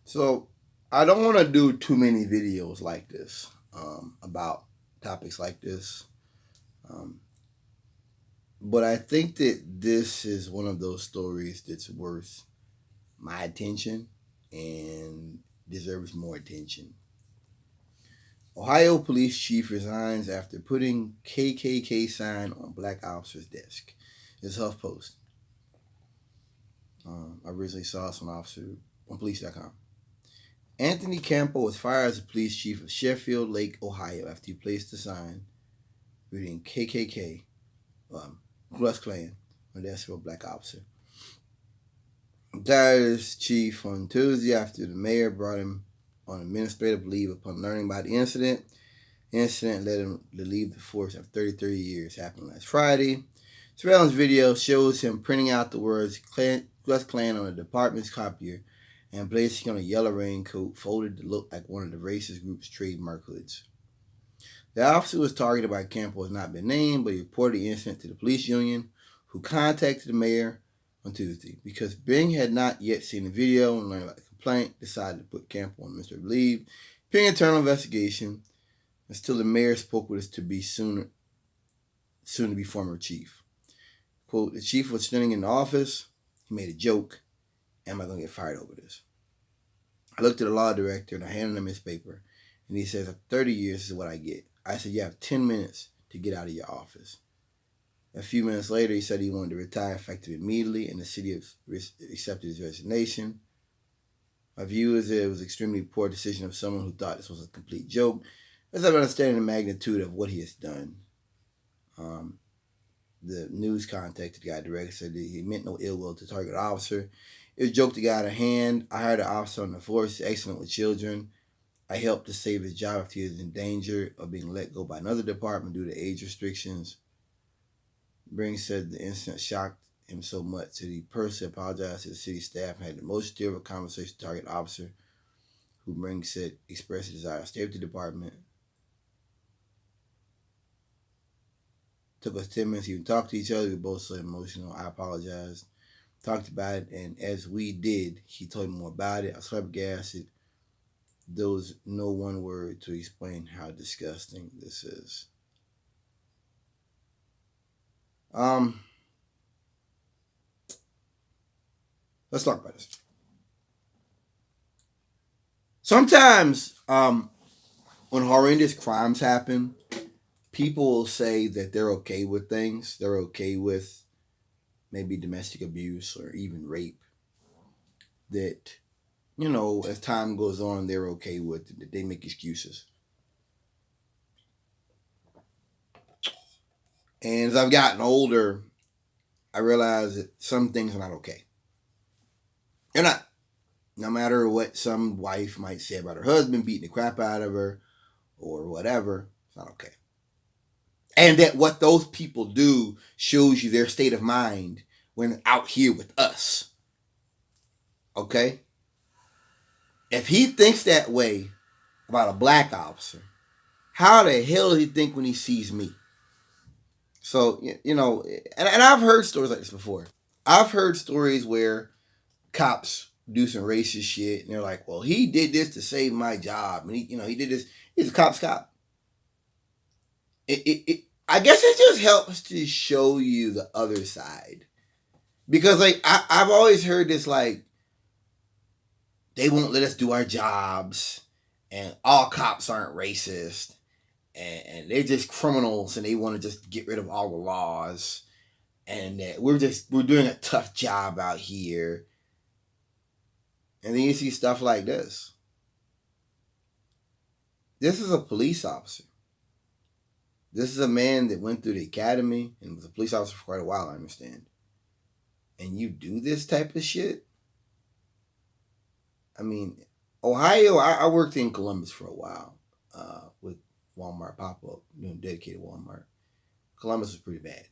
So I don't want to do too many videos like this about topics like this, um, but I think that this is one of those stories that's worth my attention and deserves more attention. Ohio police chief resigns after putting KKK sign on black officer's desk. It's HuffPost. I originally saw this on police.com. Anthony Campo was fired as the police chief of Sheffield Lake, Ohio, after he placed a sign reading KKK, Klux Klan, on the desk of a black officer. He retired as chief on Tuesday after the mayor brought him on administrative leave upon learning about the incident. The incident led him to leave the force after 33 years. Happened last Friday. Surveillance video shows him printing out the words Klux Klan on the department's copier and placing on a yellow raincoat folded to look like one of the racist group's trademark hoods. The officer was targeted by Campo has not been named, but he reported the incident to the police union, who contacted the mayor on Tuesday. Because Bing had not yet seen the video and learned about the complaint, decided to put Campo on administrative leave, pending internal investigation. And still, the mayor spoke with his soon to be former chief. Quote, the chief was standing in the office. He made a joke. Am I going to get fired over this? I looked at the law director and I handed him his paper. And he says, after 30 years, this is what I get. I said, you have 10 minutes to get out of your office. A few minutes later, he said he wanted to retire effective immediately, and the city accepted his resignation. My view is that it was an extremely poor decision of someone who thought this was a complete joke, as I'm understanding the magnitude of what he has done. The news contacted the guy directly, said that he meant no ill will to target the officer. It was a joke that got out of hand. I hired an officer on the force, excellent with children. I helped to save his job if he was in danger of being let go by another department due to age restrictions. Bring said the incident shocked him so much that he personally apologized to the city staff and had the most terrible conversation with the target officer, who Bring said expressed a desire to stay with the department. Took us 10 minutes to even talk to each other. We were both so emotional. I apologized. Talked about it, and as we did, he told me more about it. I was flabbergasted. There was no one word to explain how disgusting this is. Let's talk about this. Sometimes, when horrendous crimes happen, people will say that they're okay with things. They're okay with maybe domestic abuse or even rape. That, as time goes on, they're okay with it. That they make excuses. And as I've gotten older, I realize that some things are not okay. They're not. No matter what some wife might say about her husband beating the crap out of her or whatever, it's not okay. And that what those people do shows you their state of mind when out here with us. Okay? If he thinks that way about a black officer, how the hell does he think when he sees me? So, and I've heard stories like this before. I've heard stories where cops do some racist shit and they're like, well, he did this to save my job. And he did this. He's a cop's cop. I guess it just helps to show you the other side. Because I've always heard this they won't let us do our jobs and all cops aren't racist and they're just criminals and they want to just get rid of all the laws and that we're doing a tough job out here. And then you see stuff like this. This is a police officer. This is a man that went through the academy and was a police officer for quite a while, I understand. And you do this type of shit? I mean, Ohio, I worked in Columbus for a while with Walmart pop-up, dedicated Walmart. Columbus was pretty bad.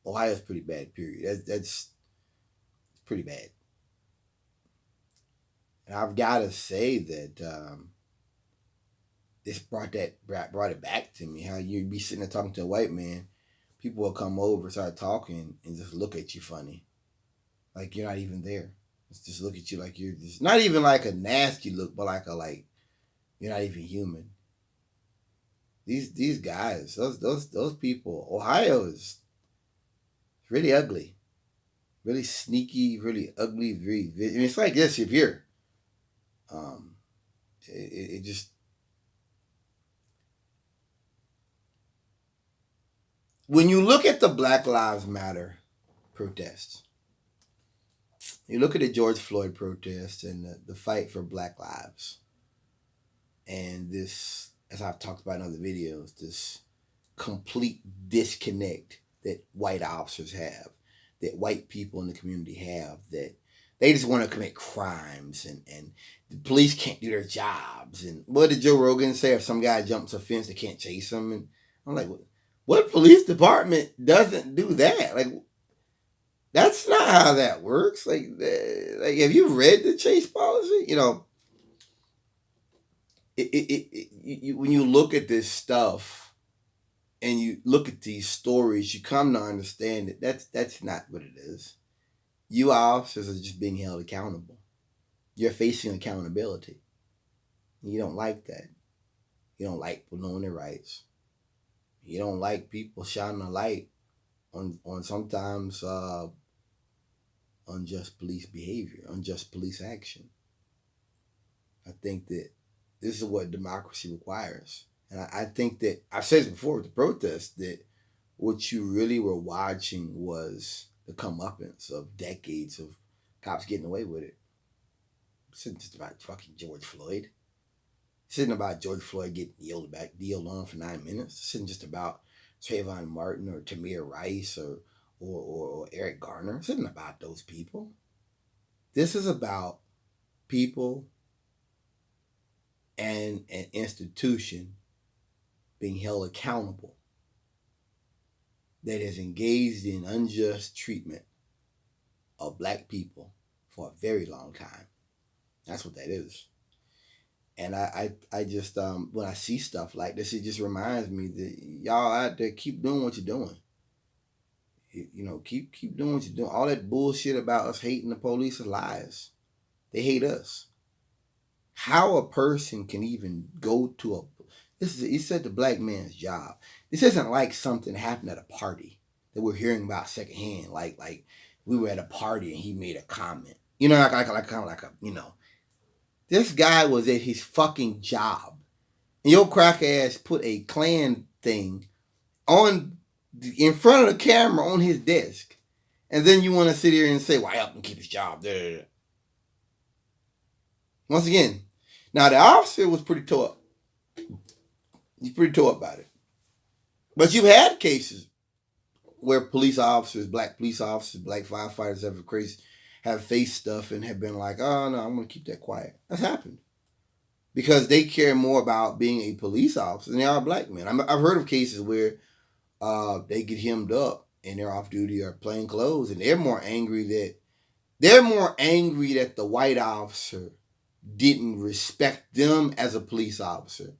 Ohio's pretty bad, period. That's pretty bad. And I've got to say that this brought it back to me. How you'd be sitting there talking to a white man, people will come over, start talking, and just look at you funny, like you're not even there. Just look at you like you're just not even like a nasty look, but like you're not even human. These guys, those people, Ohio is really ugly, really sneaky, really ugly. I mean, it's like this if you're, um, it just when you look at the Black Lives Matter protests, you look at the George Floyd protests and the fight for Black lives, and this, as I've talked about in other videos, this complete disconnect that white officers have, that white people in the community have, that they just want to commit crimes and the police can't do their jobs. And what did Joe Rogan say? If some guy jumps a fence, they can't chase him. And I'm like, what police department doesn't do that? Like, that's not how that works. Like have you read the chase policy? You know, when you look at this stuff and you look at these stories, you come to understand that that's not what it is. You officers are just being held accountable. You're facing accountability. You don't like that. You don't like people knowing their rights. You don't like people shining a light on sometimes unjust police behavior, unjust police action. I think that this is what democracy requires. And I think that I've said this before with the protest, that what you really were watching was the comeuppance of decades of cops getting away with it. This isn't just about fucking George Floyd. This isn't about George Floyd getting kneeled on for 9 minutes. This isn't just about Trayvon Martin or Tamir Rice or Eric Garner. This isn't about those people. This is about people and an institution being held accountable that has engaged in unjust treatment of black people for a very long time. That's what that is. And I just when I see stuff like this, it just reminds me that y'all out there keep doing what you're doing. You know, keep doing what you're doing. All that bullshit about us hating the police is lies. They hate us. How a person can even go to a he said the black man's job. This isn't like something happened at a party that we're hearing about secondhand. Like we were at a party and he made a comment. You know, like kind of like a, you know. This guy was at his fucking job. And your crack ass put a Klan thing on in front of the camera on his desk. And then you want to sit here and say, well, I helped him keep his job. Once again, now the officer was pretty tore up. He's pretty tore up about it. But you've had cases where police officers, black firefighters have faced stuff and have been like, oh no, I'm going to keep that quiet. That's happened. Because they care more about being a police officer than they are black men. I've heard of cases where they get hemmed up and they're off duty or plain clothes, and they're more angry that the white officer didn't respect them as a police officer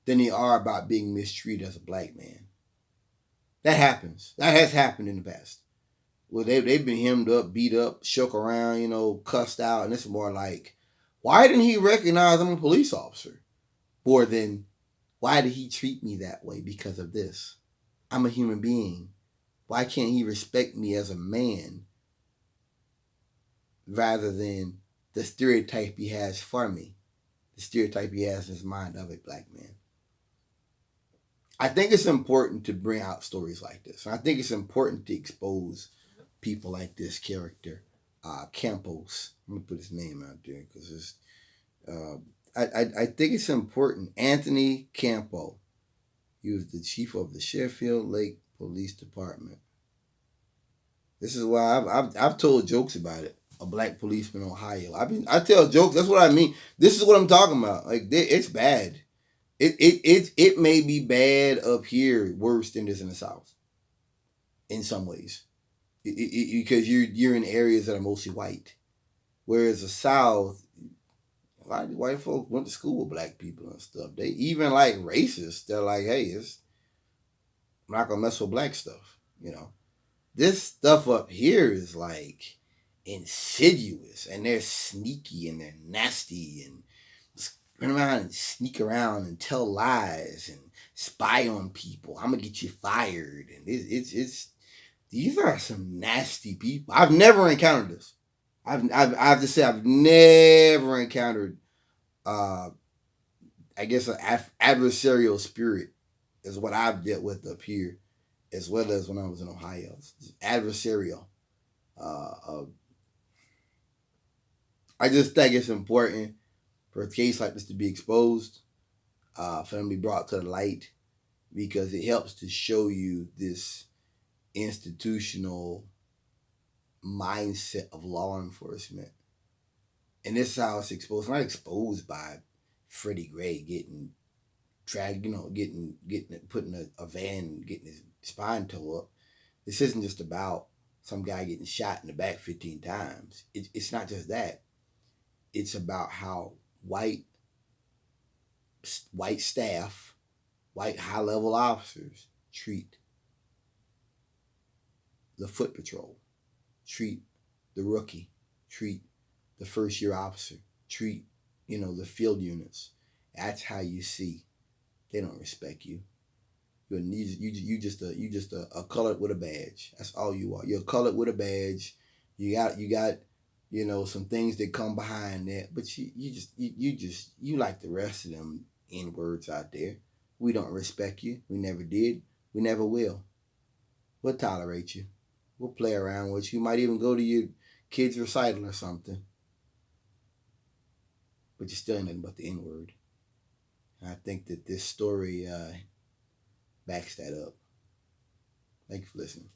than they are about being mistreated as a black man. That happens. That has happened in the past. Well, they've been hemmed up, beat up, shook around, you know, cussed out, and it's more like, why didn't he recognize I'm a police officer? More than, why did he treat me that way because of this? I'm a human being. Why can't he respect me as a man rather than the stereotype he has for me? The stereotype he has in his mind of a black man. I think it's important to bring out stories like this. I think it's important to expose people like this character, Campos. I'm gonna put his name out there because it's. I think it's important. Anthony Campo. He was the chief of the Sheffield Lake Police Department. This is why I've told jokes about it. A black policeman in Ohio. I tell jokes. That's what I mean. This is what I'm talking about. Like it's bad. It may be bad up here, worse than this in the South. In some ways, because you're in areas that are mostly white, whereas the South, a lot of white folks went to school with black people and stuff. They even like racists. They're like, hey, I'm not gonna mess with black stuff. You know, this stuff up here is like, insidious and they're sneaky and they're nasty and run around and sneak around and tell lies and spy on people. I'm gonna get you fired, and it's these are some nasty people. I've never encountered this. I have to say I've never encountered I guess an adversarial spirit is what I've dealt with up here, as well as when I was in Ohio. It's adversarial. Uh, I just think it's important for a case like this to be exposed, for them to be brought to the light, because it helps to show you this institutional mindset of law enforcement. And this is how it's exposed. It's not exposed by Freddie Gray getting dragged, getting put in a van, getting his spine tore up. This isn't just about some guy getting shot in the back 15 times. It's not just that. It's about how white staff, white high level officers treat the foot patrol, treat the rookie, treat the first year officer, treat the field units. That's how you see they don't respect you. You just a colored with a badge. That's all you are. You're colored with a badge. You got some things that come behind that, but you like the rest of them N words out there. We don't respect you. We never did. We never will. We'll tolerate you. We'll play around with you. You might even go to your kid's recital or something, but you're still nothing but the N word. I think that this story backs that up. Thank you for listening.